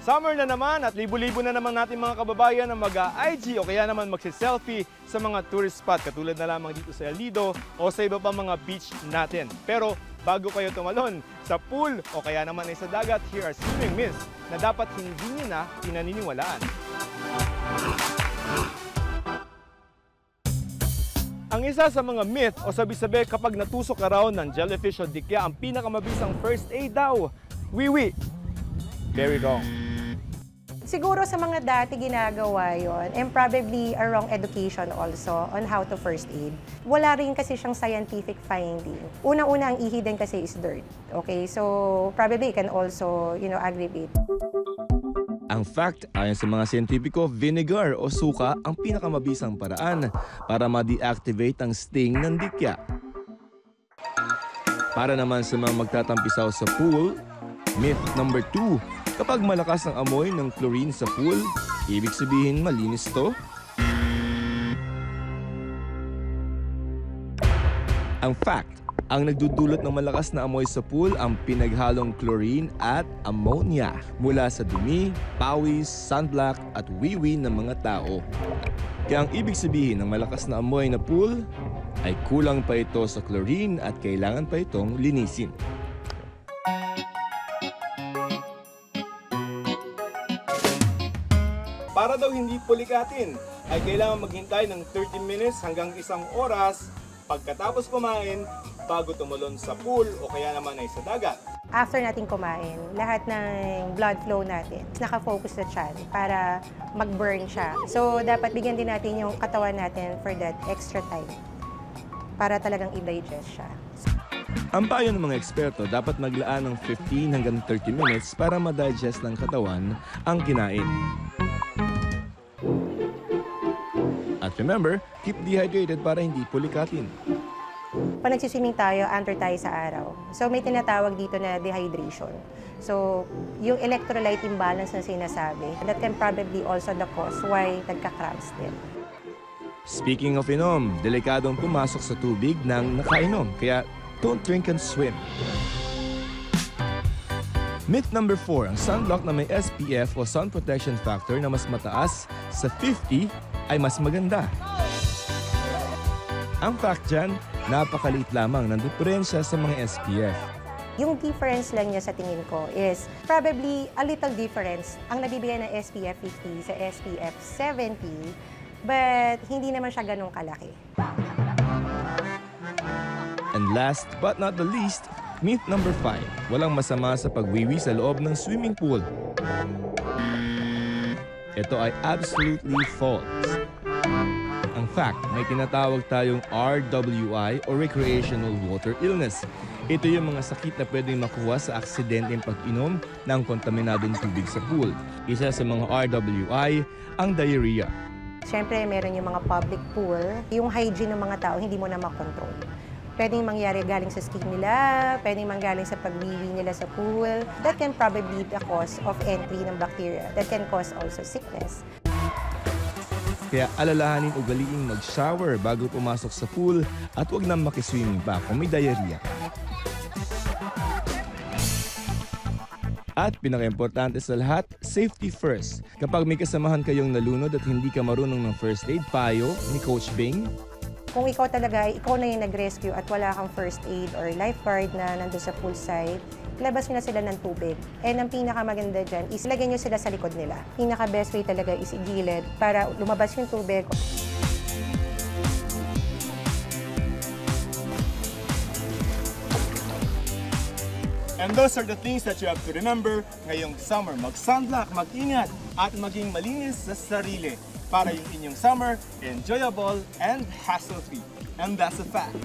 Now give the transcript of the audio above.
Summer na naman at libo-libo na naman natin mga kababayan na mag-IG o kaya naman magsi-selfie sa mga tourist spot katulad na lamang dito sa El Nido o sa iba pa mga beach natin. Pero bago kayo tumalon sa pool o kaya naman ay sa dagat, here are swimming myths na dapat hindi nyo na pinaniniwalaan. Ang isa sa mga myth o sabi-sabi kapag natusok ka raw ng jellyfish o dikya, ang pinakamabisang first aid daw, wiwi. Very wrong. Siguro sa mga dati ginagawa yon and probably a wrong education also on how to first aid. Wala rin kasi siyang scientific finding. Una-una ang ihi din kasi is dirt. Okay, so probably it can also, aggravate. Ang fact, ayon sa mga siyentipiko, vinegar o suka ang pinakamabisang paraan para ma-deactivate ang sting ng dikya. Para naman sa mga magtatampisaw sa pool, myth number 2, kapag malakas ang amoy ng chlorine sa pool, ibig sabihin malinis to? Ang fact, ang nagdudulot ng malakas na amoy sa pool ang pinaghalong chlorine at ammonia mula sa dumi, pawis, sunblock at wiwi ng mga tao. Kaya ang ibig sabihin ng malakas na amoy na pool ay kulang pa ito sa chlorine at kailangan pa itong linisin. Para daw hindi pulikatin, ay kailangan maghintay ng 30 minutes hanggang 1 oras pagkatapos kumain bago tumalon sa pool o kaya naman ay sa dagat. After natin kumain, lahat ng blood flow natin nakafocus sa tiyan para mag-burn siya. So, dapat bigyan din natin yung katawan natin for that extra time para talagang i-digest siya. Ang payo ng mga eksperto, dapat maglaan ng 15 hanggang 30 minutes para ma-digest ng katawan ang kinain. At remember, keep dehydrated para hindi pulikatin. Pag nagsiswimming tayo, under tayo sa araw. So may tinatawag dito na dehydration. So yung electrolyte imbalance na sinasabi, that can probably also the cause why nagka-cramps din. Speaking of inom, delikadong pumasok sa tubig ng nakainom, kaya don't drink and swim. Myth number 4, ang sunblock na may SPF o sun protection factor na mas mataas sa 50 ay mas maganda. Ang fact dyan, napakaliit lamang ng diferensya sa mga SPF. Yung difference lang niya sa tingin ko is probably a little difference ang nabibigay ng SPF 50 sa SPF 70, but hindi naman siya ganun kalaki. And last but not the least, myth number 5, walang masama sa pagwiwi sa loob ng swimming pool. Ito ay absolutely false. Ang fact, may tinatawag tayong RWI o Recreational Water Illness. Ito yung mga sakit na pwedeng makuha sa aksidenteng pag-inom ng kontaminadong tubig sa pool. Isa sa mga RWI, ang diarrhea. Siyempre, meron yung mga public pool. Yung hygiene ng mga tao, hindi mo na makontrol. Pwedeng mangyari galing sa skin nila, pwedeng manggaling sa pagwiwi nila sa pool. That can probably be the cause of entry ng bacteria. That can cause also sickness. Kaya alalahanin ugaliing mag-shower bago pumasok sa pool at huwag nang makiswimming pa kung may diarrhea. At pinaka-importante sa lahat, safety first. Kapag may kasamahan kayong nalunod at hindi ka marunong ng first aid, payo ni Coach Bing, kung ikaw talaga, ikaw na yung nag-rescue at wala kang first aid or lifeguard na nandun sa poolside, labas nyo na sila ng tubig. And ang pinakamaganda dyan is lagyan nyo sila sa likod nila. Pinaka-best way talaga is igilid para lumabas yung tubig. And those are the things that you have to remember ngayong summer. Mag-sunblock, mag-ingat, at maging malinis sa sarili para yung inyong summer enjoyable and hassle-free. And that's a fact.